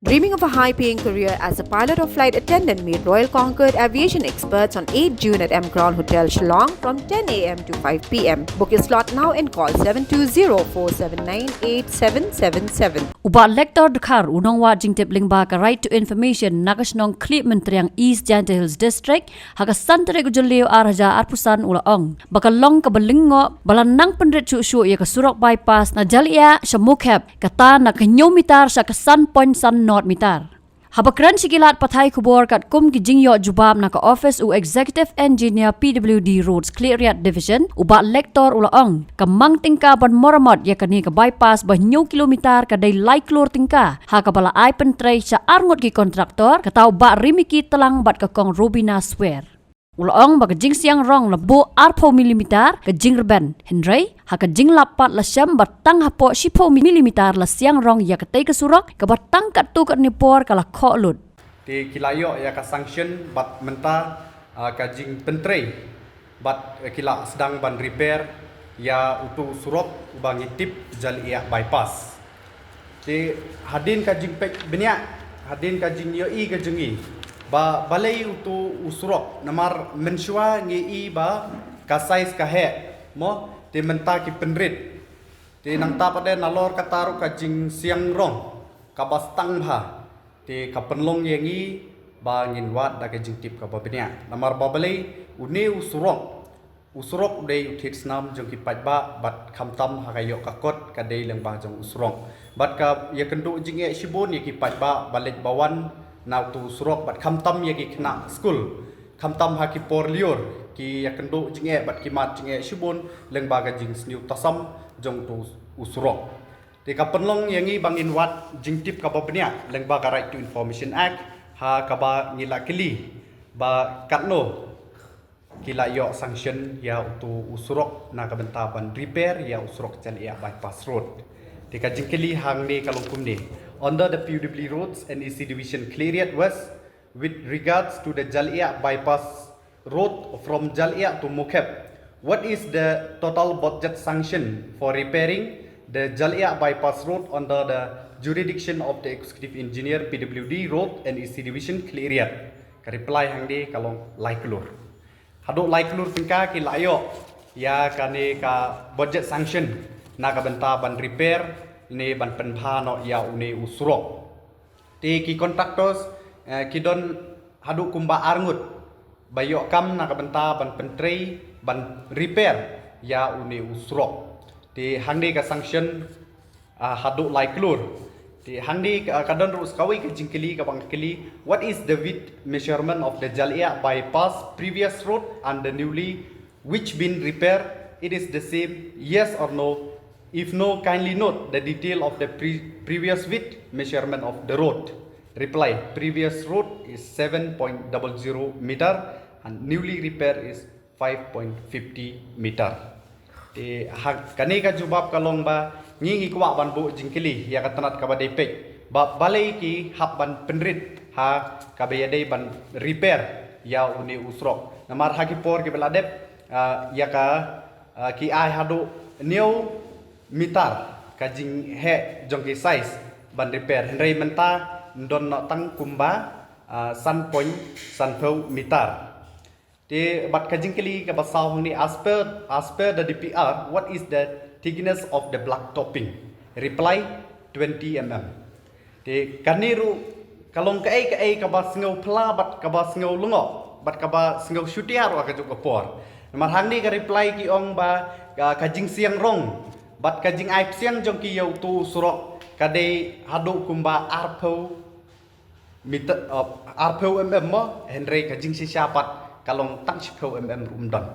Dreaming of a high-paying career as a pilot or flight attendant? Meet Royal Concord Aviation experts on 8 June at M Crown Hotel Shillong from 10 a.m. to 5 p.m. Book your slot now and call 720-479-8777. Uba lektor dekar unong wa jingtip lingba ka right to information nakasnong klip menteriang East Janta Hills District haka santere gujulio arhaja arpusan ulaong bakalong kabalingo balanang pendret su ya ka surok bypass na jalia syamukhep kata na kanyomitar sa kasan point san not mitar. Habakran sikilat patay kubor kat kum kijingyo jubab na ka office u executive engineer PWD Roads Cleariat Division uba lektor ulaong kamang tingka ban moramot ya kani ka bypass bah nyo kilometer ka day laiklor tingka ha ka bala ay pentray sa arngot ki kontraktor kataw ba rimiki telang bat ka kong Robina Swear. Ulaong baga jing siang rong labo arpo milimeter ka jing reben Henry ha ka jing lapat la syam batang hapo 10 milimeter la siang rong ya ka tay ka surok ka batang kat tu kat nipor kala kho lut di kilayo ya ka sanction bat menta ka jing pentrei bat kila sedang ban repair ya utu surok ubang itip jal ia bypass di hadin ka jing pek benya hadin ka jing yo i ka jengi ba balai utu usurok namar mensua ngi i ba ka size ka he mo te menta ki penrit te nang ta pade nalor kataru ka jing siang rong ka bastang bha te ka penlong yengi ba ngin wat da ka jing tip ka babnya namar ba balai uni usurok dei uthit snam jong ki pajba bat khamtam ha ka yo ka kot ka dei leng ba jong usurok bat ka ya kendu jing e shibon ye ki pajba balet bawan now tu surok bat khamtam ye ki khna school khamtam ha ki por lior ki yakendo jinge bat ki mat jinge shibun leng baga jing sniu tasam jong tu usurok te ka penlong yangi bangin wat jingtip ka babnya leng baga right to information act ha ka ba ngila kili ba katno kila yo sanction ya tu usurok na ka bentaban repair ya usurok jal ya bypass road te ka jingkili hang ni kalungkum ni under the PWD Roads and EC Division Cleariat West with regards to the Jalia bypass road from Jalia to Mukhep. What is the total budget sanction for repairing the Jalia bypass road under the jurisdiction of the Executive Engineer PWD Road and EC Division Cleariat? Ka reply hang di kalong laiklur. Hadok laiklur tingka ki layo ya kane ka budget sanction na ka benta ban repair ini ban penbha no ya uni usrok ti ki contractors ki don hadu kumba arngut bayo kam na ka benta ban pentrei ban repair ya uni usrok ti hangdi ka sanction hadu laiklur ti hangdi ka don rus kawi ka jingkili ka bangkili what is the width measurement of the Jalia bypass previous road and the newly which been repaired it is the same yes or no. If no, kindly note the detail of the previous width measurement of the road. Reply, previous road is 7.00 meter and newly repaired is 5.50 meter. Kani ka jubab kalong ba ngingi kwa ban bu jingkili ya katanat ka badepek ba balai ki hap ban penrit ha ka bayadai ban repair ya uni usrok namar ha ki por ki beladep ya ka ki ai hadu new mitar kajing he jongki size ban repair henry menta don no tang kumba san point san phau mitar te bat kajing kili ka basau ni as per the DPR what is the thickness of the black topping reply 20 mm te kaniru kalong ka ai ka bas ngau pla bat ka bas ngau lungo bat ka ba ngau shutiar wa ka juk por mar hang ni ka reply ki ong ba kajing siang rong bat kajing aip siang jong ki yau tu surok kadai hadu kumba arpo meter arpo mm mo henry kajing si siapat kalong tang 10 mm rumdon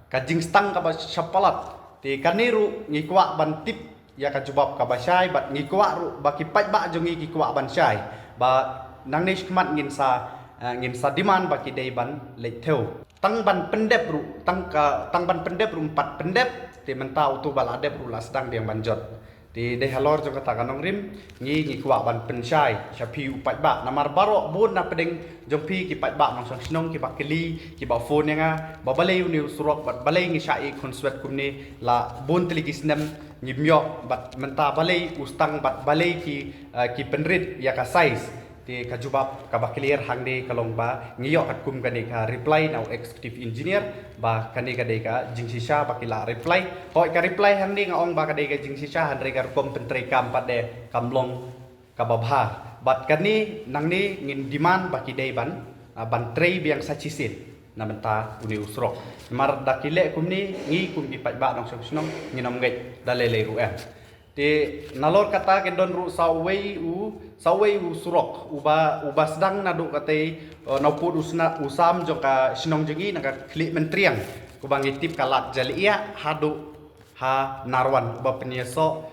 kajing stang ka ba syapalat ti kaniru ngikwa ban tip ya ka jubab ka basai bat ngikwa ru ba ki pai ba jong ki kwa ban sai ba nang ni khmat ngin sa diman ba ki dei ban letheu tang ban pendep ru tang ban pendep ru 4 pendep ti menta utu baladep ru la sedang biang banjot Di halor jong kata kanong rim ngi kwa ban pensyai syapi upat ba namar barok bun na pedeng jong pi ki pat ba nong sang snong ki ba keli ki ba phone nga ba balei uni surok bat balei ngi syai konswet kumni la bun teligi snem ngi myok bat menta balei ustang bat balei ki penrit ya ka size di kajubab ka ba clear hang de kalong ba ngiyok kat kum kani ka reply now executive engineer ba kani ka de ka jing sisa ba kila reply hoi ka reply hang de ngong ba ka de ka jing sisa han re ka kom pentri kam pat de kamlong ka babha bat kani nang ni ngin demand ba ki de ban trei biang sachisin na menta uni usrok mar da kile kum ni ngi kum bi pat ba nong snong nginom ngai dalele ruan di nalor kata ke don ru sawei u surok uba sedang nadu kate nauput usam joka sinong jengi naga klik mentriang kubang itip kalat jalia hadu ha narwan uba penyeso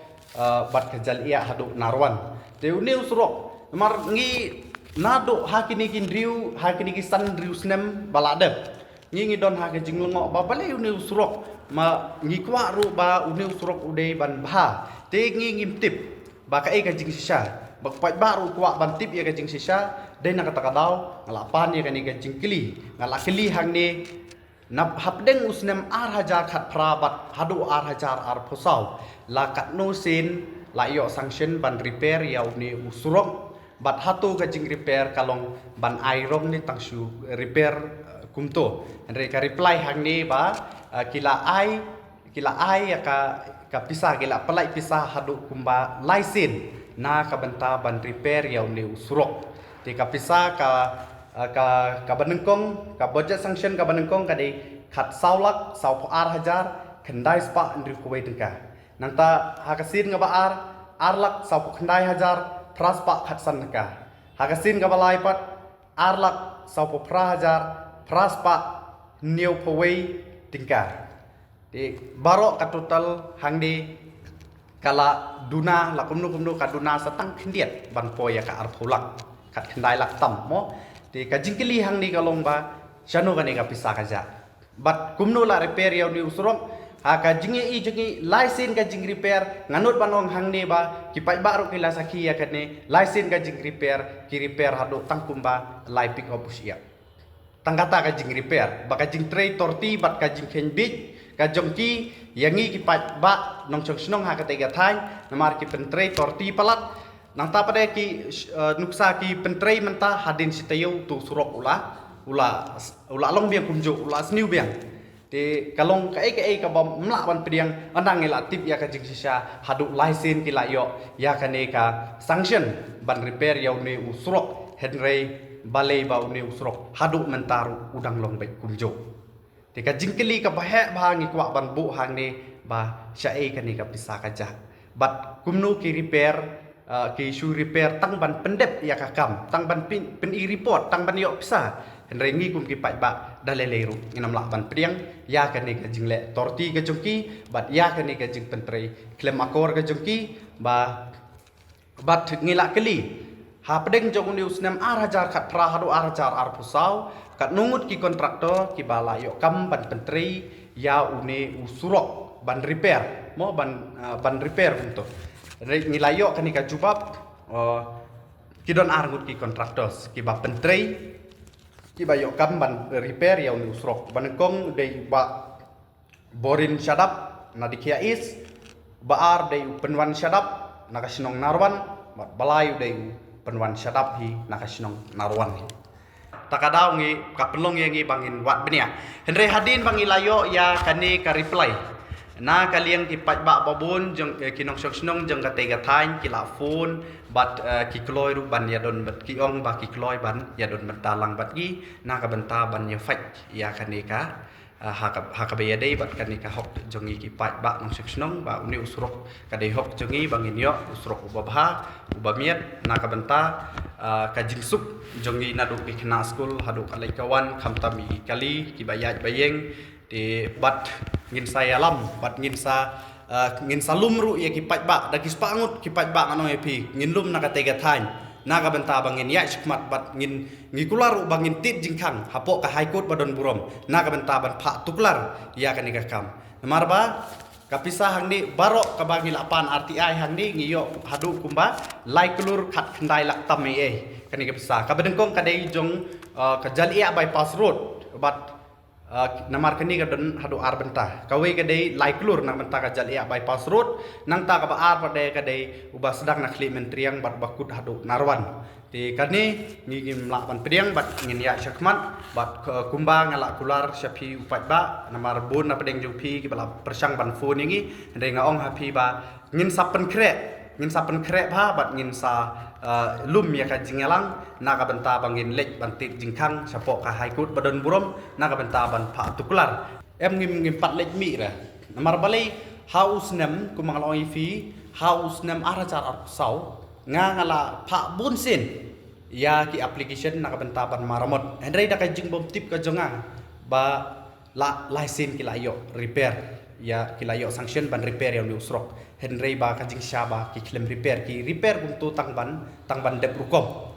bat ke jalia hadu narwan de uni usurok mar ngi nadu ha kini kindriu ha kini kisan driu snem baladep ngi don ha ke jinglongo ba bale uni usurok ma ngi kwa ru ba uni usurok ude ban bha tengi ngimtip baka ka jing sisa bak pat baru kuak bantip ya ka jing sisa dai na kata kadau ngalapan ya kani ka jing kili ngalakili hang ni nap hapdeng usnem ar hajar khat prabat hadu ar hajar ar posau la kat no sin la yo sanction ban repair ya uni usurok bat hatu ka jing repair kalong ban airom ni tangsu repair kumto andre ka reply hang ni ba kila ai ya ka pisah gila pelai pisah hadu kumba laisin na ka benta ban repair ya uni usurok ti ka pisah ka banengkong ka budget sanction ka banengkong ka di khat saulak sau ar hajar khandai spa ndri kuwai tengka nanta hakasin nga ba arlak sau khandai hajar praspa khat san tengka hakasin nga balai pat arlak sau pra hajar praspa new kuwai tengka di barok ka total hang di kala duna la kumnu ka duna satang khindiat ban poya ka arpulak kat khandai lak tam mo di ka jingkili hang di kalong ba syanu ka ni ka pisah kaja bat kumnu la repair ya ni usurok ha ka jingi license ka jing repair nganut banong hang ni ba ki pai baru kila saki ya kane license ka jing repair ki repair hadu tangkumba lai pick up usia tangkata ka jing repair ba ka jing tray torti bat ka jing kenbit ka jongki yangi ki pat ba nong chong snong ha ka tega thai namar ki pentrei torti palat nang ta pade ki nuksa ki pentrei menta hadin sitayo tu surok ula long biang kumjo ula sniu biang de kalong ka ka bom mla ban pediang andang ila tip ya ka jing sisa hadu license ki la yo ya ka ne ka sanction ban repair ya ne usurok henrei balei ba ne usurok hadu mentaru udang long bai kumjo tika jingkeli ka bahek bahangi kwa ban bu hang ni ba syai ka ni ka pisah kaja bat kumnu ki repair ki shu repair tang ban pendep ya ka kam tang ban pin i report tang ban yo pisah henrengi kum ki pat ba daleleru nginam lak ban priang ya ka ni ka jingle torti ka jongki bat ya ka ni ka jing pentrei klem akor ka jongki ba bat ngilak keli ha pedeng jong ni usnam ar hajar khat pra hadu ar hajar ar pusau kat nungut ki kontraktor ki bala yo kam ban pentri ya une usurok ban repair mo ban repair untuk ngilayo kan ka jubab ki don argut ki kontraktor ki ba pentri ki ba yo kam ban repair ya une usurok ban kong de ba borin syadap na dikia is ba ar de penwan syadap na kasinong narwan balai de penwan syadap hi na kasinong narwan hi takadau ngi kapelong ngi bangin wat benia henre hadin bangi layo ya kani ka reply na kaliang ki pat ba babun jong kinong snong jong ka tega thain ki la phone bat ki kloi ru ban ya don bat ki ong ba ki kloi ban ya don mentalang bat gi na ka benta ban ya fat ya kani ka ha ka be dei bat kani ka hok jongi ki pat ba nong snong ba uni usrok ka dei hok jongi bangin yo usrok ubabha ubamiet na ka benta ka jingsuk jongi nadu ki khna school hadu kalai kawan khamtami kali ki bayaj bayeng di bat ngin saya alam bat ngin sa lumru ya ki pat ba da ki spangut ki pat ba ngano epi ngin lum na ka tega thain na ka benta bangin ya skmat bat ngin ngikularu bangin tit jingkang hapok ka high court badon burom na ka benta ban pha tuklar ya ka ni ka kam marba Kapisa hang ni barok kabagi lapan RTI hang ni ngiyo hadu kumba lai kelur khat kendai lak tam kani kapisa kabedengkong kadai jong kajal ia bypass road but namar kani kadon hadu ar benta kawe kadai lai kelur nang benta kajal ia bypass road nang ta ka ar pada kadai ubah sedang nak kli mentriang bat bakut hadu narwan di kani ngim lapan pediang bat ngin ya syakmat bat kumba ngalak kular syapi upat ba namar bun na pedeng jupi ki bala persang ban phone ngi ndai ngaong happy ba ngin sapen krek ba bat ngin sa lum ya ka jingelang na ka benta bangin lek bantit jingkang sapok ka haikut badon burom na ka benta ban pha tukular ngim pat lek mi ra namar balai house nem kumang loi fi house nem arajar sau ngala pha bun sin ya ki application nak bentaban maramot hendrai da kajing bom tip ka jonga ba la license ki layo repair ya ki layo sanction ban repair yang diusrok hendrai ba kajing syaba ki claim repair untuk tangban dep rukom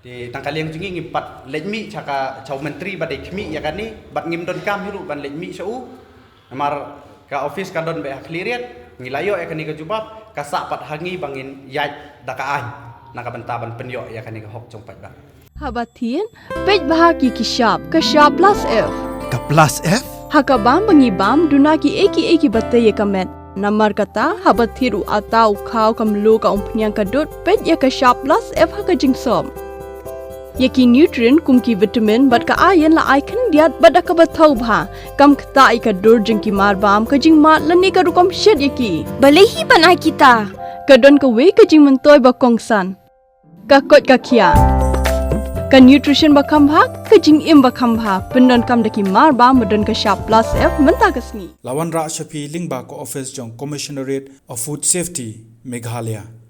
di tangkali yang jingi ngimpat lejmi chaka chau menteri badai khmi ya kan ni bat ngim don kam hiru ban lejmi sau amar ka office ka don be cleariat ngilayo ya kan ni ka jubab kasak pat hangi bangin yai dakaan nakabentaban penyo ya kan ni hok jongpat ba habatin pej bahagi ki shop ka shop plus f Ka plus F? hakabam bangi bam duna ki eki batte ye kamet namar kata habathiru atau khau kamlu ka umpnyang kadut pej ya ka shop plus f haka jingsom yaki nutrient kum ki vitamin bat ka ayen la icon diat bada ka bathau bha kam khta ai ka dur jing ki mar bam ka jing mat lani ka rukom shed yaki balehi banai kita kadon ka we ka jing mentoy ba kongsan ka kot ka khia ka nutrition ba khambha ka jing im ba khambha pendon kam daki mar ba modon ka sharp plus f menta kasni Lawan Ra Shafi Lingba ko office jong Commissionerate of Food Safety Meghalaya